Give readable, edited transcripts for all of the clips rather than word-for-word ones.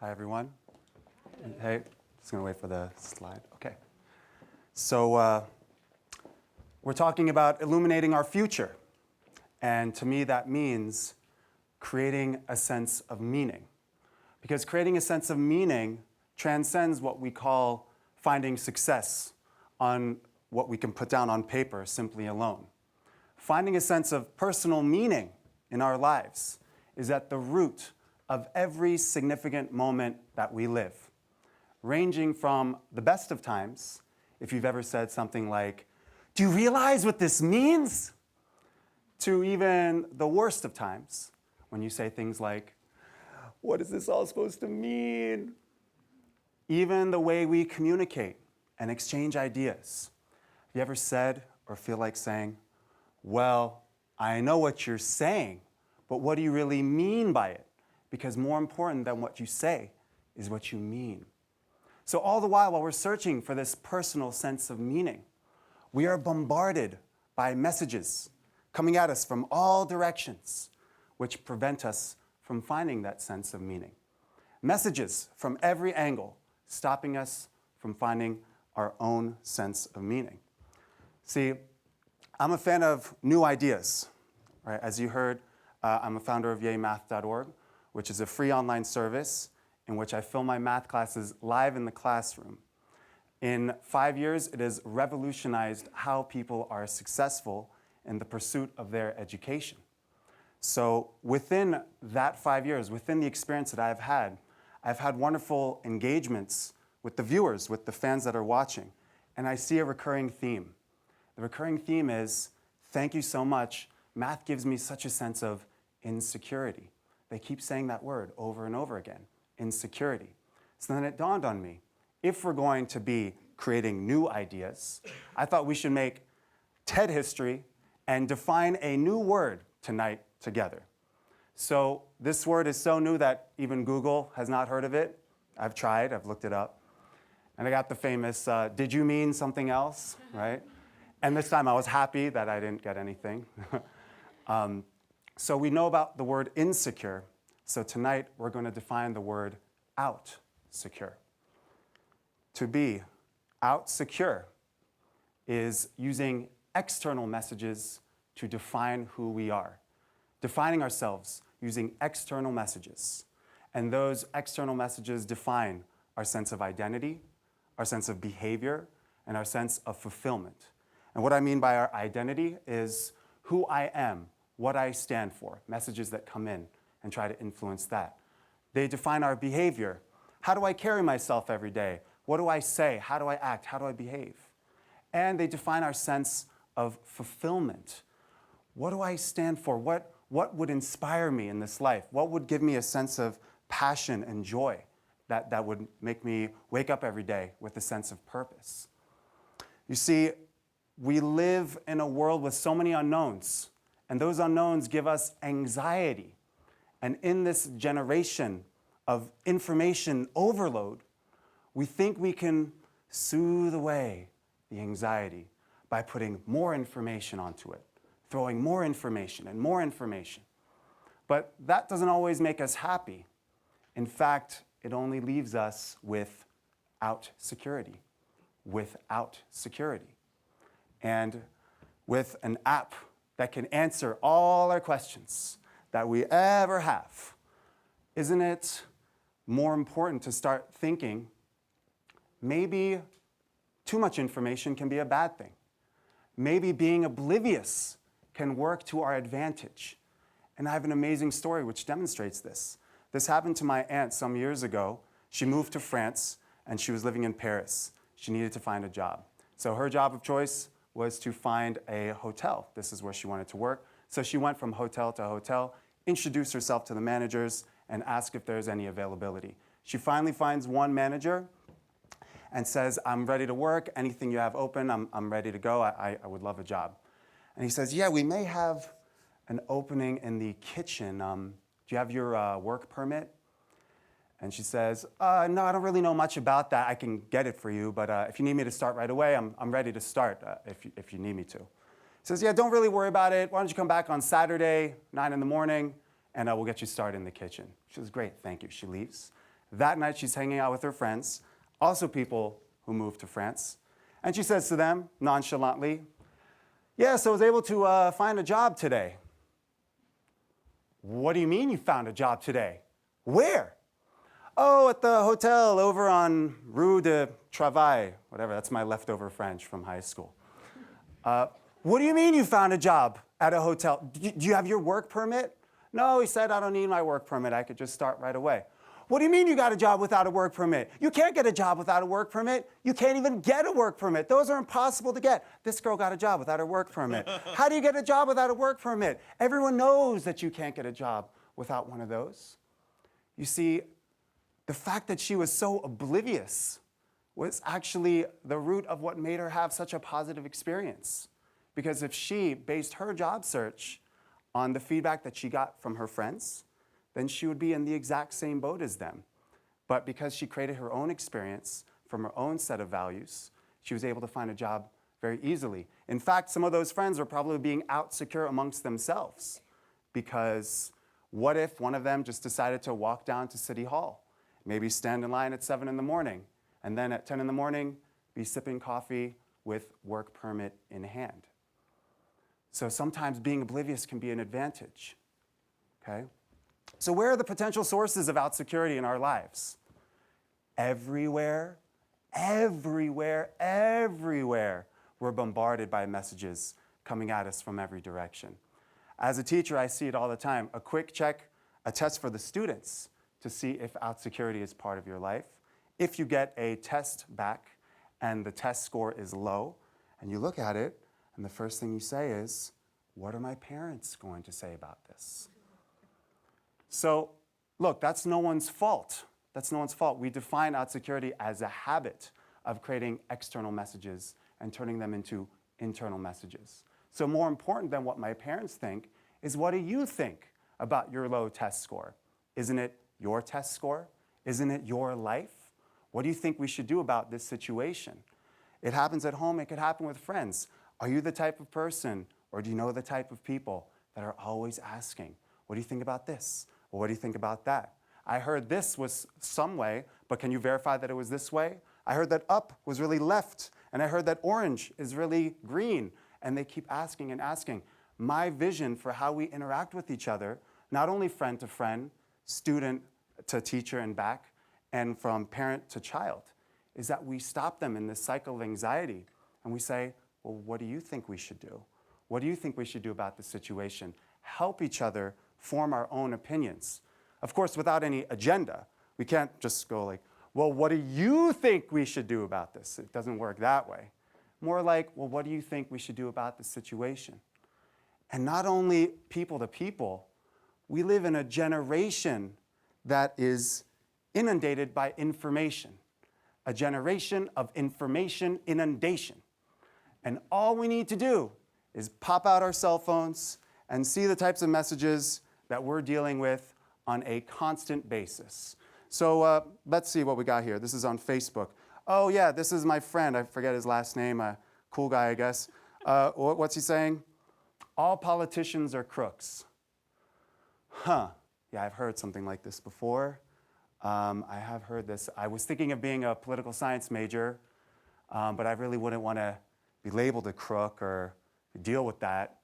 Hi, everyone. Hey, just going to wait for the slide. Okay. So we're talking about illuminating our future. And to me, that means creating a sense of meaning. Because creating a sense of meaning transcends what we call finding success on what we can put down on paper simply alone. Finding a sense of personal meaning in our lives is at the root of every significant moment that we live, ranging from the best of times, if you've ever said something like, "Do you realize what this means?" to even the worst of times, when you say things like, "What is this all supposed to mean?" Even the way we communicate and exchange ideas. Have you ever said or feel like saying, "Well, I know what you're saying, but what do you really mean by it?" Because more important than what you say is what you mean. So all the while we're searching for this personal sense of meaning, we are bombarded by messages coming at us from all directions, which prevent us from finding that sense of meaning. Messages from every angle, stopping us from finding our own sense of meaning. See, I'm a fan of new ideas. Right? As you heard, I'm a founder of yaymath.org, which is a free online service in which I film my math classes live in the classroom. In 5 years, it has revolutionized how people are successful in the pursuit of their education. So within that 5 years, within the experience that I've had wonderful engagements with the viewers, with the fans that are watching, and I see a recurring theme. The recurring theme is, thank you so much. Math gives me such a sense of insecurity. They keep saying that word over and over again, insecurity. So then it dawned on me, if we're going to be creating new ideas, I thought we should make TED history and define a new word tonight together. So this word is so new that even Google has not heard of it. I've tried, I've looked it up. And I got the famous, did you mean something else, right? And this time I was happy that I didn't get anything. So we know about the word insecure. So tonight we're going to define the word outsecure. To be outsecure is using external messages to define who we are. Defining ourselves using external messages. And those external messages define our sense of identity, our sense of behavior, and our sense of fulfillment. And what I mean by our identity is who I am, what I stand for, messages that come in and try to influence that. They define our behavior. How do I carry myself every day? What do I say? How do I act? How do I behave? And they define our sense of fulfillment. What do I stand for? What would inspire me in this life? What would give me a sense of passion and joy that would make me wake up every day with a sense of purpose? You see, we live in a world with so many unknowns, and those unknowns give us anxiety. And in this generation of information overload, we think we can soothe away the anxiety by putting more information onto it, throwing more information and more information. But that doesn't always make us happy. In fact, it only leaves us without security. And with an app that can answer all our questions that we ever have, isn't it more important to start thinking maybe too much information can be a bad thing? Maybe being oblivious can work to our advantage. And I have an amazing story which demonstrates this. This happened to my aunt some years ago. She moved to France, and she was living in Paris. She needed to find a job. So her job of choice was to find a hotel. This is where she wanted to work. So she went from hotel to hotel, introduced herself to the managers, and asked if there's any availability. She finally finds one manager and says, "I'm ready to work. Anything you have open, I'm ready to go. I would love a job." And he says, "Yeah, we may have an opening in the kitchen. Do you have your work permit?" And she says, "No, I don't really know much about that. I can get it for you, but if you need me to start right away, I'm ready to start if you need me to." He says, "Yeah, don't really worry about it. Why don't you come back on Saturday, 9 in the morning, and we'll get you started in the kitchen." She says, "Great, thank you." She leaves. That night, she's hanging out with her friends, also people who moved to France. And she says to them, nonchalantly, yes, I was able to find a job today. What do you mean you found a job today? Where? Oh, at the hotel over on Rue de Travail, whatever, that's my leftover French from high school. What do you mean you found a job at a hotel? Do you have your work permit? No, he said, I don't need my work permit. I could just start right away. What do you mean you got a job without a work permit? You can't get a job without a work permit. You can't even get a work permit. Those are impossible to get. This girl got a job without her work permit. How do you get a job without a work permit? Everyone knows that you can't get a job without one of those. You see, the fact that she was so oblivious was actually the root of what made her have such a positive experience. Because if she based her job search on the feedback that she got from her friends, then she would be in the exact same boat as them. But because she created her own experience from her own set of values, she was able to find a job very easily. In fact, some of those friends were probably being outsecure amongst themselves, because what if one of them just decided to walk down to City Hall, maybe stand in line at 7 in the morning, and then at 10 in the morning be sipping coffee with work permit in hand? So sometimes being oblivious can be an advantage, okay? So where are the potential sources of outsecurity in our lives? Everywhere, everywhere, everywhere, we're bombarded by messages coming at us from every direction. As a teacher, I see it all the time. A quick check, a test for the students to see if outsecurity is part of your life. If you get a test back and the test score is low, and you look at it, and the first thing you say is, what are my parents going to say about this? So, look, that's no one's fault. That's no one's fault. We define outsecurity as a habit of creating external messages and turning them into internal messages. So more important than what my parents think is, what do you think about your low test score? Isn't it your test score? Isn't it your life? What do you think we should do about this situation? It happens at home. It could happen with friends. Are you the type of person, or do you know the type of people that are always asking, what do you think about this? Or what do you think about that? I heard this was some way, but can you verify that it was this way? I heard that up was really left, and I heard that orange is really green. And they keep asking and asking. My vision for how we interact with each other, not only friend to friend, student to teacher and back, and from parent to child, is that we stop them in this cycle of anxiety, and we say, well, what do you think we should do? What do you think we should do about this situation? Help each other form our own opinions. Of course, without any agenda. We can't just go like, well, what do you think we should do about this? It doesn't work that way. More like, well, what do you think we should do about this situation? And not only people to people, we live in a generation that is inundated by information, a generation of information inundation. And all we need to do is pop out our cell phones and see the types of messages that we're dealing with on a constant basis. So let's see what we got here. This is on Facebook. Oh yeah, this is my friend. I forget his last name. A cool guy, I guess. What's he saying? All politicians are crooks. Huh. Yeah, I've heard something like this before. I have heard this. I was thinking of being a political science major, but I really wouldn't want to be labeled a crook or deal with that.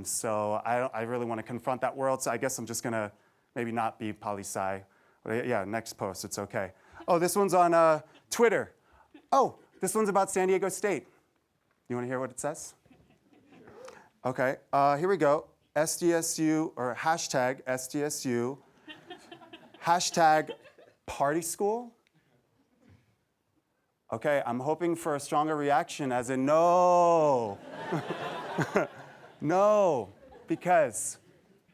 So I really want to confront that world, so I guess I'm just going to maybe not be poli-sci. Yeah, next post, it's okay. Oh, this one's on Twitter. Oh, this one's about San Diego State. You want to hear what it says? Okay, here we go. SDSU, or hashtag SDSU, hashtag party school. Okay, I'm hoping for a stronger reaction, as in no. No, because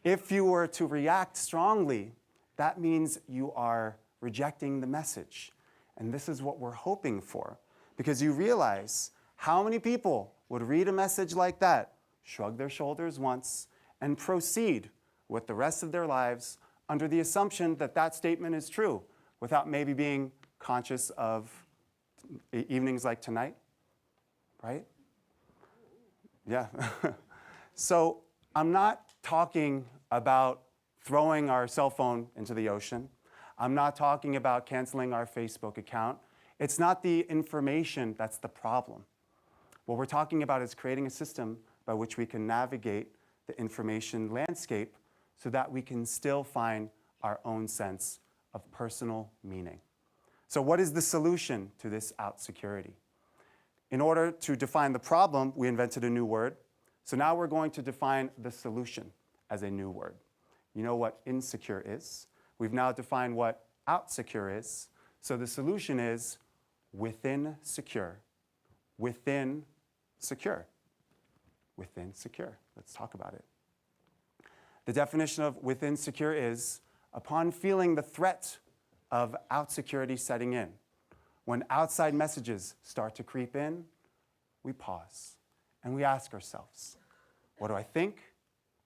if you were to react strongly, that means you are rejecting the message. And this is what we're hoping for, because you realize how many people would read a message like that, shrug their shoulders once, and proceed with the rest of their lives under the assumption that that statement is true, without maybe being conscious of evenings like tonight, right? Yeah. So I'm not talking about throwing our cell phone into the ocean. I'm not talking about canceling our Facebook account. It's not the information that's the problem. What we're talking about is creating a system by which we can navigate the information landscape so that we can still find our own sense of personal meaning. So what is the solution to this out security? In order to define the problem, we invented a new word. So now we're going to define the solution as a new word. You know what insecure is? We've now defined what out secure is. So the solution is within secure. Within secure. Within secure. Let's talk about it. The definition of within secure is upon feeling the threat of out security setting in. When outside messages start to creep in, we pause and we ask ourselves, what do I think?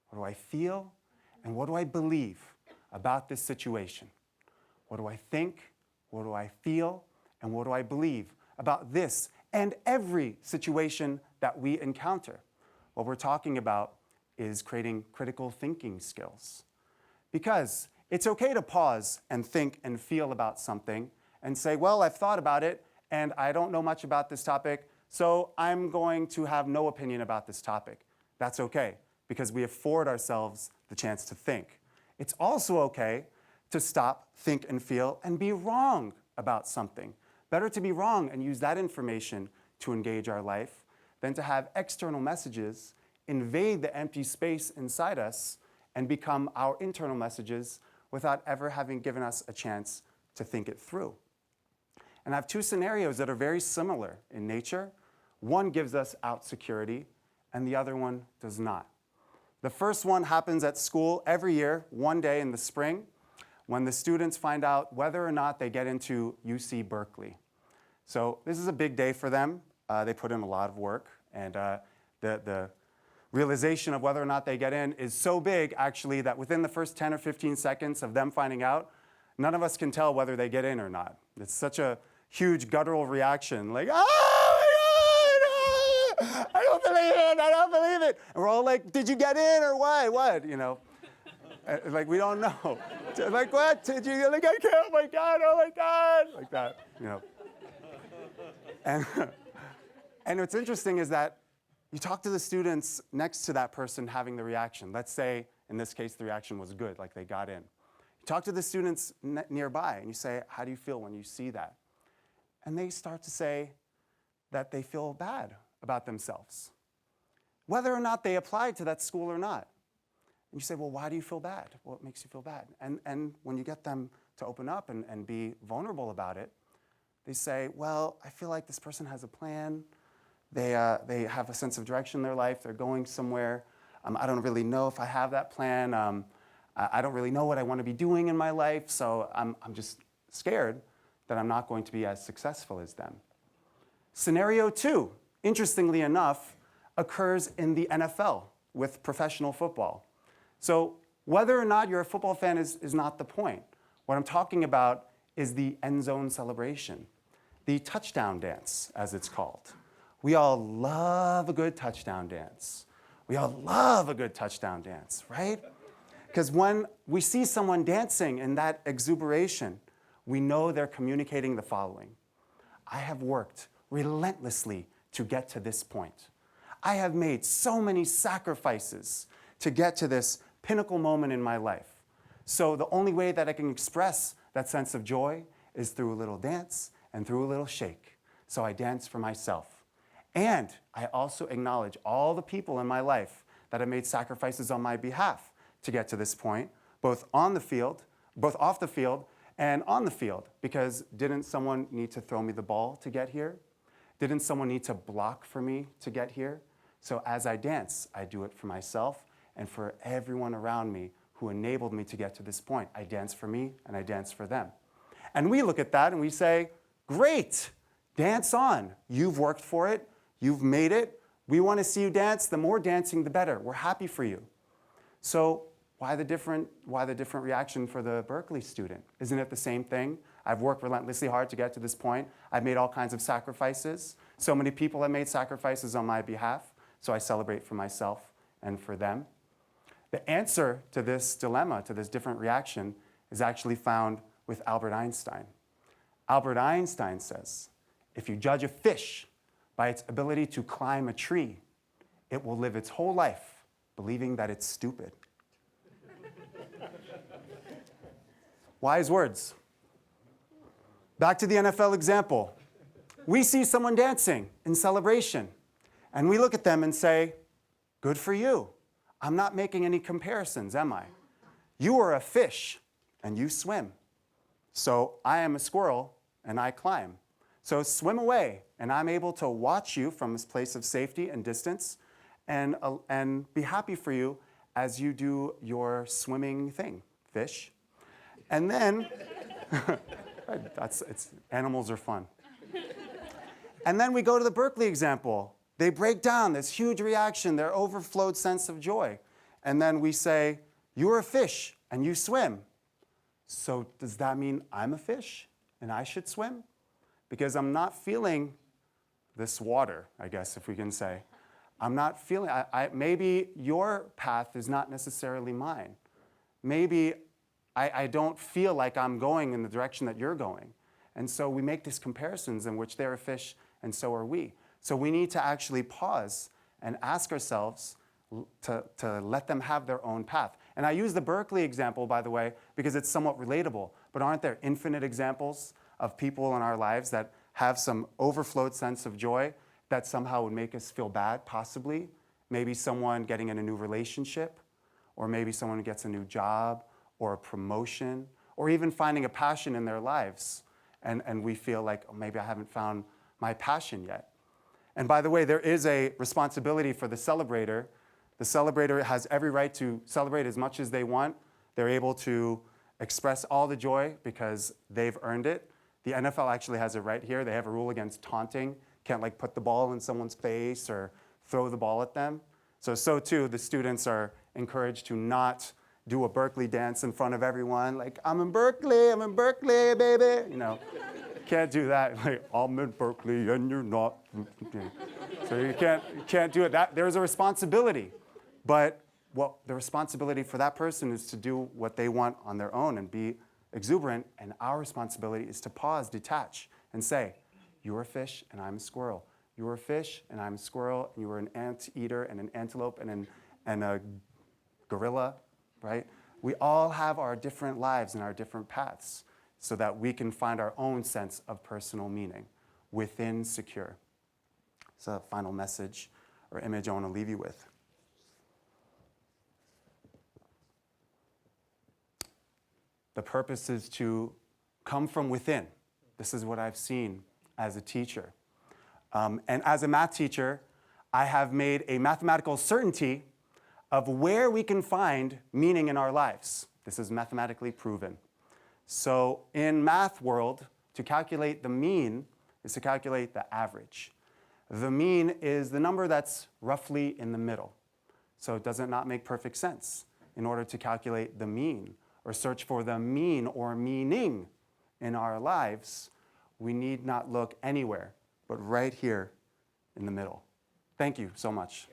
What do I feel? And what do I believe about this situation? What do I think? What do I feel? And what do I believe about this and every situation that we encounter? What we're talking about is creating critical thinking skills. Because it's okay to pause and think and feel about something and say, well, I've thought about it and I don't know much about this topic, so I'm going to have no opinion about this topic. That's okay, because we afford ourselves the chance to think. It's also okay to stop, think, and feel and be wrong about something. Better to be wrong and use that information to engage our life than to have external messages invade the empty space inside us and become our internal messages without ever having given us a chance to think it through. And I have two scenarios that are very similar in nature. One gives us out security, and the other one does not. The first one happens at school every year, one day in the spring, when the students find out whether or not they get into UC Berkeley. So this is a big day for them. They put in a lot of work, and the realization of whether or not they get in is so big, actually, that within the first 10 or 15 seconds of them finding out, none of us can tell whether they get in or not. It's such a huge guttural reaction, like, oh my God, I don't believe it, I don't believe it. And we're all like, did you get in or why? What, you know? Like, we don't know. Like, what? Did you, like, I can't, oh my God, like that, you know? And what's interesting is that you talk to the students next to that person having the reaction. Let's say, in this case, the reaction was good, like they got in. You talk to the students nearby, and you say, how do you feel when you see that? And they start to say that they feel bad about themselves, whether or not they applied to that school or not. And you say, well, why do you feel bad? Well, it makes you feel bad. And when you get them to open up and be vulnerable about it, they say, well, I feel like this person has a plan. They have a sense of direction in their life. They're going somewhere. I don't really know if I have that plan. I don't really know what I want to be doing in my life, so I'm just scared that I'm not going to be as successful as them. Scenario 2, interestingly enough, occurs in the NFL with professional football. So whether or not you're a football fan is not the point. What I'm talking about is the end zone celebration, the touchdown dance, as it's called. We all love a good touchdown dance. We all love a good touchdown dance, right? Because when we see someone dancing in that exuberation, we know they're communicating the following. I have worked relentlessly to get to this point. I have made so many sacrifices to get to this pinnacle moment in my life. So the only way that I can express that sense of joy is through a little dance and through a little shake. So I dance for myself. And I also acknowledge all the people in my life that have made sacrifices on my behalf to get to this point, both off the field, and on the field, because didn't someone need to throw me the ball to get here? Didn't someone need to block for me to get here? So as I dance, I do it for myself and for everyone around me who enabled me to get to this point. I dance for me and I dance for them. And we look at that and we say, great, dance on. You've worked for it. You've made it. We want to see you dance. The more dancing, the better. We're happy for you. So why the different reaction for the Berkeley student? Isn't it the same thing? I've worked relentlessly hard to get to this point. I've made all kinds of sacrifices. So many people have made sacrifices on my behalf. So I celebrate for myself and for them. The answer to this dilemma, to this different reaction, is actually found with Albert Einstein. Albert Einstein says, if you judge a fish by its ability to climb a tree, it will live its whole life believing that it's stupid. Wise words. Back to the NFL example. We see someone dancing in celebration, and we look at them and say, good for you. I'm not making any comparisons, am I? You are a fish, and you swim. So I am a squirrel, and I climb. So swim away, and I'm able to watch you from this place of safety and distance and be happy for you as you do your swimming thing, fish. And then, animals are fun. And then we go to the Berkeley example. They break down this huge reaction, their overflowed sense of joy. And then we say, you're a fish, and you swim. So does that mean I'm a fish, and I should swim? Because I'm not feeling this water, I guess, if we can say. I'm not feeling, maybe your path is not necessarily mine. Maybe I don't feel like I'm going in the direction that you're going. And so we make these comparisons in which they're a fish and so are we. So we need to actually pause and ask ourselves to let them have their own path. And I use the Berkeley example, by the way, because it's somewhat relatable. But aren't there infinite examples of people in our lives that have some overflowed sense of joy that somehow would make us feel bad, possibly? Maybe someone getting in a new relationship, or maybe someone gets a new job, or a promotion, or even finding a passion in their lives. And we feel like, oh, maybe I haven't found my passion yet. And by the way, there is a responsibility for the celebrator. The celebrator has every right to celebrate as much as they want. They're able to express all the joy because they've earned it. The NFL actually has it right here. They have a rule against taunting. Can't like put the ball in someone's face or throw the ball at them. So too, the students are encouraged to not do a Berkeley dance in front of everyone. Like, I'm in Berkeley, baby. You know, can't do that. Like, I'm in Berkeley and you're not. So you can't do it. There's a responsibility. But the responsibility for that person is to do what they want on their own and be exuberant. And our responsibility is to pause, detach, and say, you're a fish and I'm a squirrel. You're a fish and I'm a squirrel. And you are an anteater and an antelope and a gorilla, right? We all have our different lives and our different paths so that we can find our own sense of personal meaning within Secure. It's a final message or image I want to leave you with. The purpose is to come from within. This is what I've seen as a teacher. And as a math teacher, I have made a mathematical certainty of where we can find meaning in our lives. This is mathematically proven. So in math world, to calculate the mean is to calculate the average. The mean is the number that's roughly in the middle. So does it not make perfect sense? In order to calculate the mean or search for the mean or meaning in our lives, we need not look anywhere, but right here in the middle. Thank you so much.